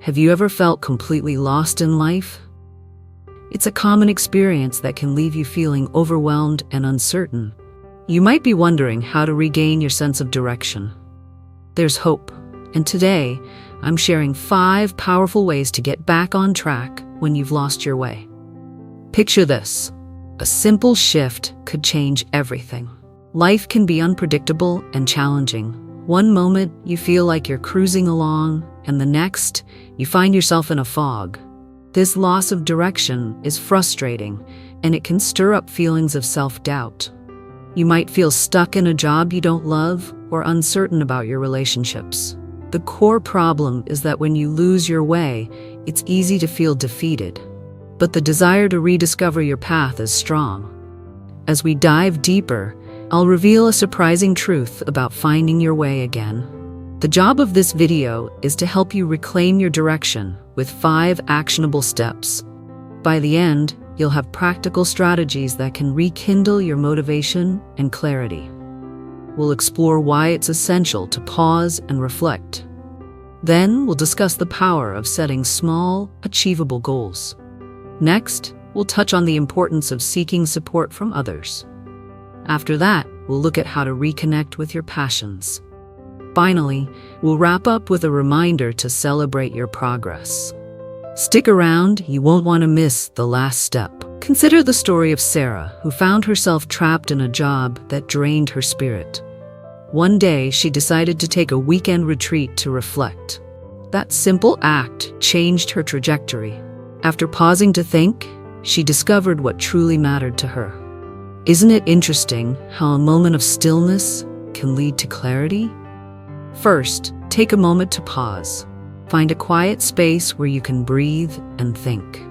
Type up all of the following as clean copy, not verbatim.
Have you ever felt completely lost in life? It's a common experience that can leave you feeling overwhelmed and uncertain. You might be wondering how to regain your sense of direction. There's hope, and today, I'm sharing 5 powerful ways to get back on track when you've lost your way. Picture this. A simple shift could change everything. Life can be unpredictable and challenging. One moment, you feel like you're cruising along, and the next, you find yourself in a fog. This loss of direction is frustrating, and it can stir up feelings of self-doubt. You might feel stuck in a job you don't love or uncertain about your relationships. The core problem is that when you lose your way, it's easy to feel defeated. But the desire to rediscover your path is strong. As we dive deeper, I'll reveal a surprising truth about finding your way again. The job of this video is to help you reclaim your direction with 5 actionable steps. By the end, you'll have practical strategies that can rekindle your motivation and clarity. We'll explore why it's essential to pause and reflect. Then, we'll discuss the power of setting small, achievable goals. Next, we'll touch on the importance of seeking support from others. After that, we'll look at how to reconnect with your passions. Finally, we'll wrap up with a reminder to celebrate your progress. Stick around, you won't want to miss the last step. Consider the story of Sarah, who found herself trapped in a job that drained her spirit. One day, she decided to take a weekend retreat to reflect. That simple act changed her trajectory. After pausing to think, she discovered what truly mattered to her. Isn't it interesting how a moment of stillness can lead to clarity? First, take a moment to pause. Find a quiet space where you can breathe and think.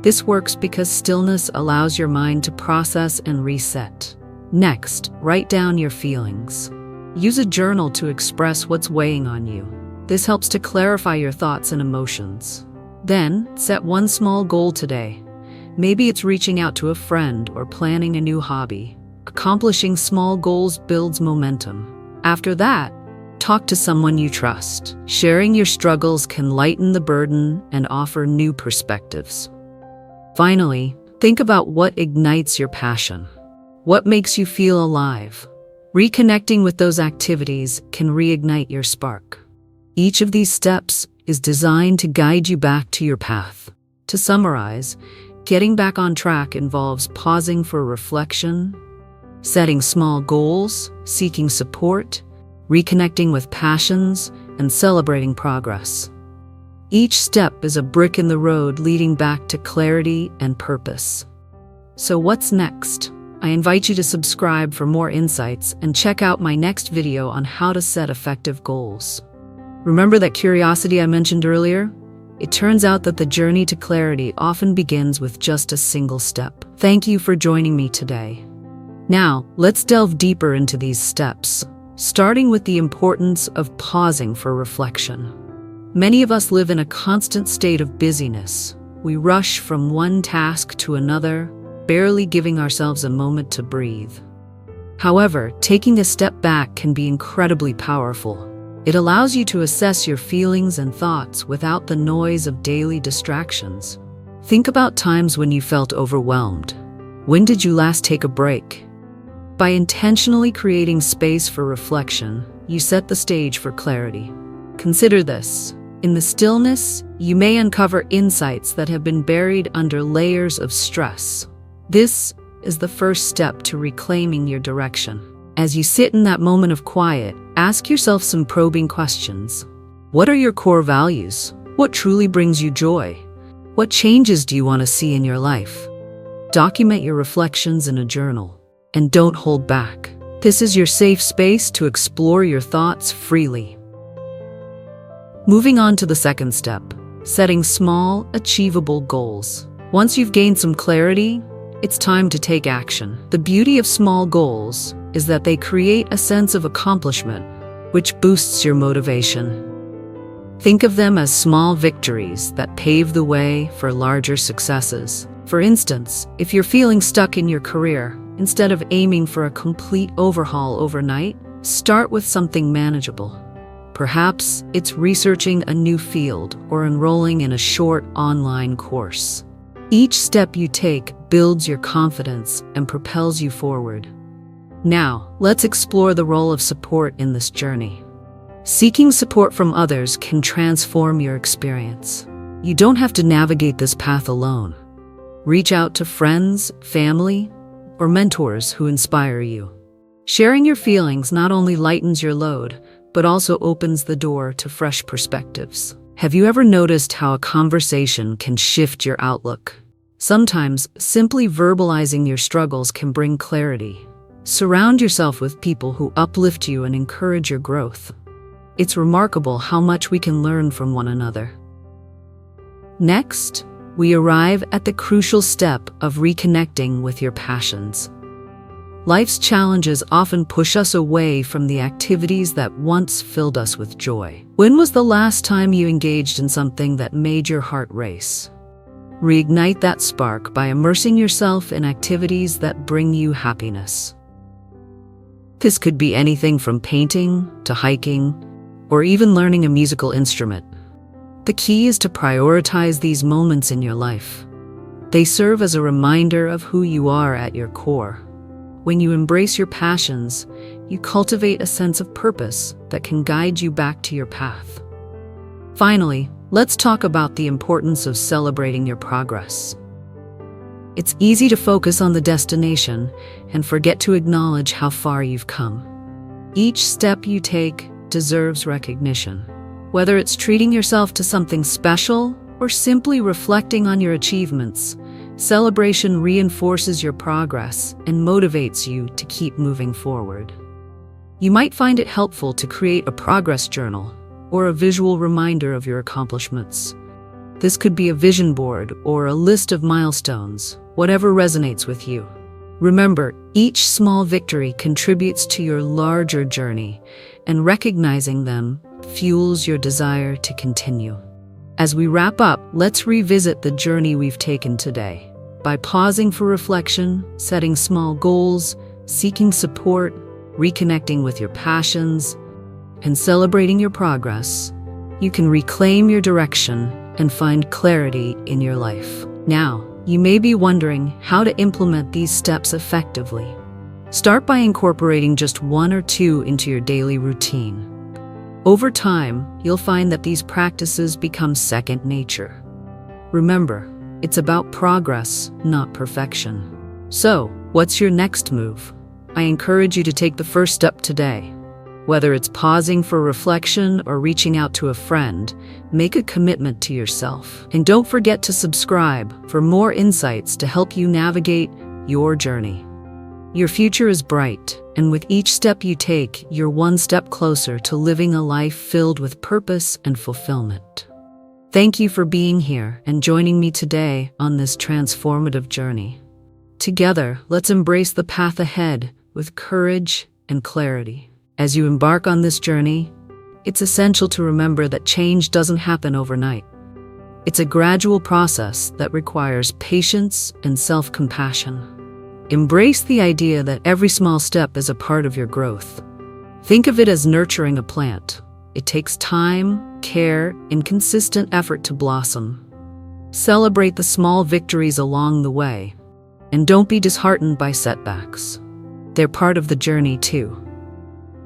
This works because stillness allows your mind to process and reset. Next, write down your feelings. Use a journal to express what's weighing on you. This helps to clarify your thoughts and emotions. Then, set one small goal today. Maybe it's reaching out to a friend or planning a new hobby. Accomplishing small goals builds momentum. After that, talk to someone you trust. Sharing your struggles can lighten the burden and offer new perspectives. Finally, think about what ignites your passion. What makes you feel alive? Reconnecting with those activities can reignite your spark. Each of these steps is designed to guide you back to your path. To summarize, getting back on track involves pausing for reflection, setting small goals, seeking support, reconnecting with passions, and celebrating progress. Each step is a brick in the road leading back to clarity and purpose. So what's next? I invite you to subscribe for more insights and check out my next video on how to set effective goals. Remember that curiosity I mentioned earlier? It turns out that the journey to clarity often begins with just a single step. Thank you for joining me today. Now, let's delve deeper into these steps, starting with the importance of pausing for reflection. Many of us live in a constant state of busyness. We rush from one task to another, barely giving ourselves a moment to breathe. However, taking a step back can be incredibly powerful. It allows you to assess your feelings and thoughts without the noise of daily distractions. Think about times when you felt overwhelmed. When did you last take a break? By intentionally creating space for reflection, you set the stage for clarity. Consider this. In the stillness, you may uncover insights that have been buried under layers of stress. This is the first step to reclaiming your direction. As you sit in that moment of quiet, ask yourself some probing questions. What are your core values? What truly brings you joy? What changes do you want to see in your life? Document your reflections in a journal. And don't hold back. This is your safe space to explore your thoughts freely. Moving on to the second step, setting small, achievable goals. Once you've gained some clarity, it's time to take action. The beauty of small goals is that they create a sense of accomplishment, which boosts your motivation. Think of them as small victories that pave the way for larger successes. For instance, if you're feeling stuck in your career, instead of aiming for a complete overhaul overnight, start with something manageable. Perhaps it's researching a new field or enrolling in a short online course. Each step you take builds your confidence and propels you forward. Now, let's explore the role of support in this journey. Seeking support from others can transform your experience. You don't have to navigate this path alone. Reach out to friends, family, or mentors who inspire you. Sharing your feelings not only lightens your load, but also opens the door to fresh perspectives. Have you ever noticed how a conversation can shift your outlook? Sometimes, simply verbalizing your struggles can bring clarity. Surround yourself with people who uplift you and encourage your growth. It's remarkable how much we can learn from one another. Next, we arrive at the crucial step of reconnecting with your passions. Life's challenges often push us away from the activities that once filled us with joy. When was the last time you engaged in something that made your heart race? Reignite that spark by immersing yourself in activities that bring you happiness. This could be anything from painting to hiking, or even learning a musical instrument. The key is to prioritize these moments in your life. They serve as a reminder of who you are at your core. When you embrace your passions, you cultivate a sense of purpose that can guide you back to your path. Finally, let's talk about the importance of celebrating your progress. It's easy to focus on the destination and forget to acknowledge how far you've come. Each step you take deserves recognition. Whether it's treating yourself to something special or simply reflecting on your achievements, celebration reinforces your progress and motivates you to keep moving forward. You might find it helpful to create a progress journal or a visual reminder of your accomplishments. This could be a vision board or a list of milestones, whatever resonates with you. Remember, each small victory contributes to your larger journey, and recognizing them fuels your desire to continue. As we wrap up, let's revisit the journey we've taken today. By pausing for reflection, setting small goals, seeking support, reconnecting with your passions, and celebrating your progress, you can reclaim your direction and find clarity in your life. Now, you may be wondering how to implement these steps effectively. Start by incorporating just one or two into your daily routine. Over time, you'll find that these practices become second nature. Remember, it's about progress, not perfection. So, what's your next move? I encourage you to take the first step today. Whether it's pausing for reflection or reaching out to a friend, make a commitment to yourself. And don't forget to subscribe for more insights to help you navigate your journey. Your future is bright, and with each step you take, you're one step closer to living a life filled with purpose and fulfillment. Thank you for being here and joining me today on this transformative journey. Together, let's embrace the path ahead with courage and clarity. As you embark on this journey, it's essential to remember that change doesn't happen overnight. It's a gradual process that requires patience and self-compassion. Embrace the idea that every small step is a part of your growth. Think of it as nurturing a plant. It takes time, care, and consistent effort to blossom. Celebrate the small victories along the way, and don't be disheartened by setbacks. They're part of the journey too.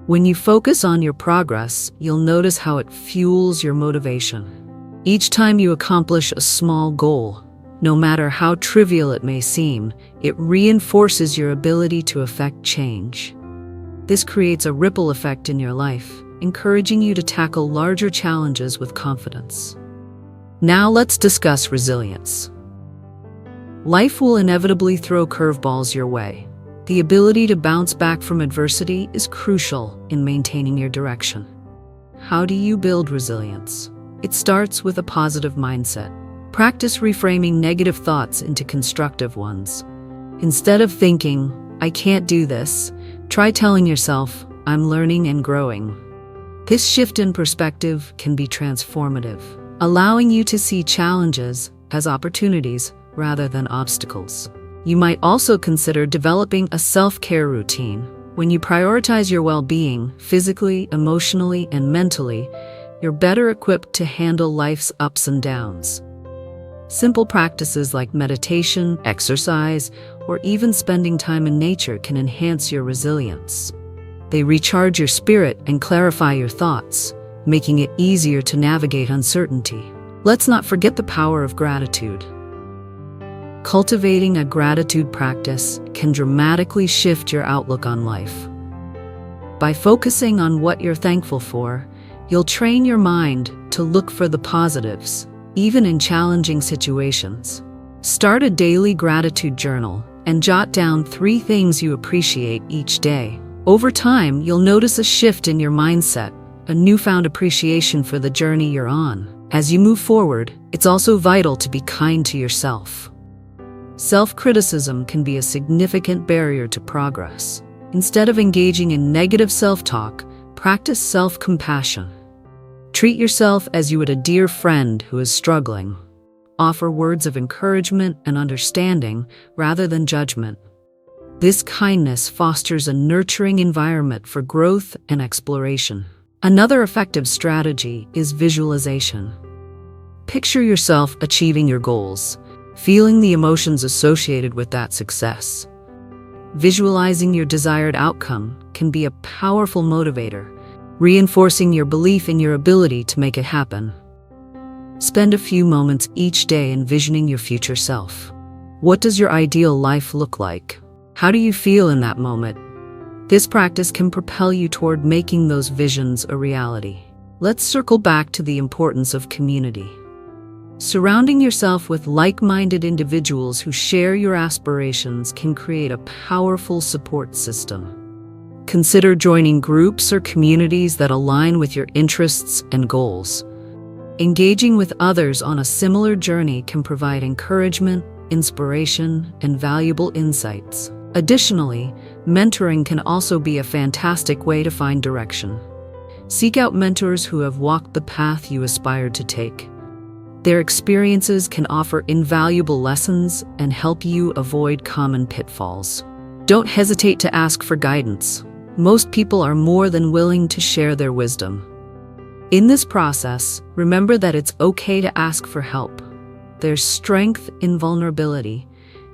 When you focus on your progress, you'll notice how it fuels your motivation. Each time you accomplish a small goal, no matter how trivial it may seem, it reinforces your ability to affect change. This creates a ripple effect in your life, encouraging you to tackle larger challenges with confidence. Now let's discuss resilience. Life will inevitably throw curveballs your way. The ability to bounce back from adversity is crucial in maintaining your direction. How do you build resilience? It starts with a positive mindset. Practice reframing negative thoughts into constructive ones. Instead of thinking, "I can't do this," try telling yourself, "I'm learning and growing." This shift in perspective can be transformative, allowing you to see challenges as opportunities rather than obstacles. You might also consider developing a self-care routine. When you prioritize your well-being, physically, emotionally, and mentally, you're better equipped to handle life's ups and downs. Simple practices like meditation, exercise, or even spending time in nature can enhance your resilience. They recharge your spirit and clarify your thoughts, making it easier to navigate uncertainty. Let's not forget the power of gratitude. Cultivating a gratitude practice can dramatically shift your outlook on life. By focusing on what you're thankful for, you'll train your mind to look for the positives, even in challenging situations. Start a daily gratitude journal and jot down 3 things you appreciate each day. Over time, you'll notice a shift in your mindset, a newfound appreciation for the journey you're on. As you move forward, it's also vital to be kind to yourself. Self-criticism can be a significant barrier to progress. Instead of engaging in negative self-talk, practice self-compassion. Treat yourself as you would a dear friend who is struggling. Offer words of encouragement and understanding rather than judgment. This kindness fosters a nurturing environment for growth and exploration. Another effective strategy is visualization. Picture yourself achieving your goals, feeling the emotions associated with that success. Visualizing your desired outcome can be a powerful motivator, reinforcing your belief in your ability to make it happen. Spend a few moments each day envisioning your future self. What does your ideal life look like? How do you feel in that moment? This practice can propel you toward making those visions a reality. Let's circle back to the importance of community. Surrounding yourself with like-minded individuals who share your aspirations can create a powerful support system. Consider joining groups or communities that align with your interests and goals. Engaging with others on a similar journey can provide encouragement, inspiration, and valuable insights. Additionally, mentoring can also be a fantastic way to find direction. Seek out mentors who have walked the path you aspire to take. Their experiences can offer invaluable lessons and help you avoid common pitfalls. Don't hesitate to ask for guidance. Most people are more than willing to share their wisdom. In this process, remember that it's okay to ask for help. There's strength in vulnerability,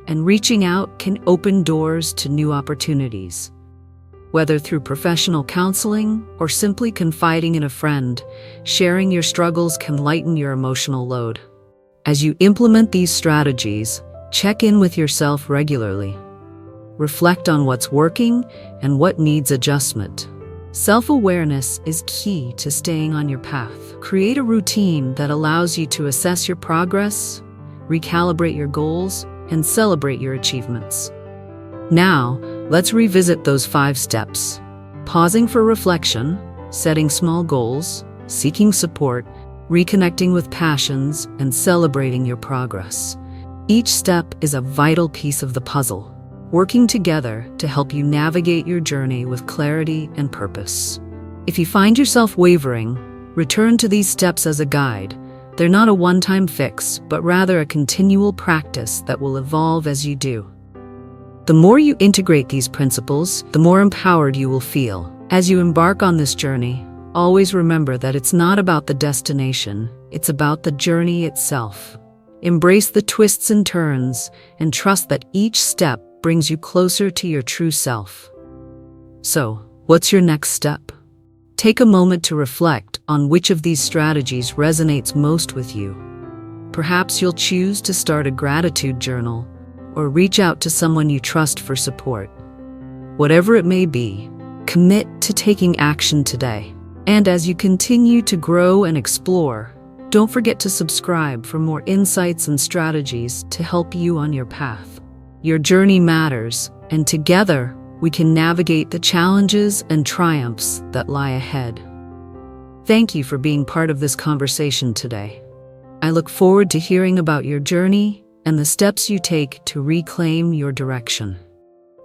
and reaching out can open doors to new opportunities. Whether through professional counseling or simply confiding in a friend, sharing your struggles can lighten your emotional load. As you implement these strategies, check in with yourself regularly. Reflect on what's working and what needs adjustment. Self-awareness is key to staying on your path. Create a routine that allows you to assess your progress, recalibrate your goals, and celebrate your achievements. Now, let's revisit those 5 steps. Pausing for reflection, setting small goals, seeking support, reconnecting with passions, and celebrating your progress. Each step is a vital piece of the puzzle, working together to help you navigate your journey with clarity and purpose. If you find yourself wavering, return to these steps as a guide. They're not a one-time fix, but rather a continual practice that will evolve as you do. The more you integrate these principles, the more empowered you will feel. As you embark on this journey, always remember that it's not about the destination, it's about the journey itself. Embrace the twists and turns, and trust that each step brings you closer to your true self. So, what's your next step? Take a moment to reflect on which of these strategies resonates most with you. Perhaps you'll choose to start a gratitude journal or reach out to someone you trust for support. Whatever it may be, commit to taking action today. And as you continue to grow and explore, don't forget to subscribe for more insights and strategies to help you on your path. Your journey matters, and together, we can navigate the challenges and triumphs that lie ahead. Thank you for being part of this conversation today. I look forward to hearing about your journey and the steps you take to reclaim your direction.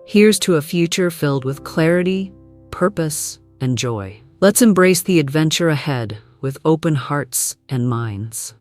Here's to a future filled with clarity, purpose, and joy. Let's embrace the adventure ahead with open hearts and minds.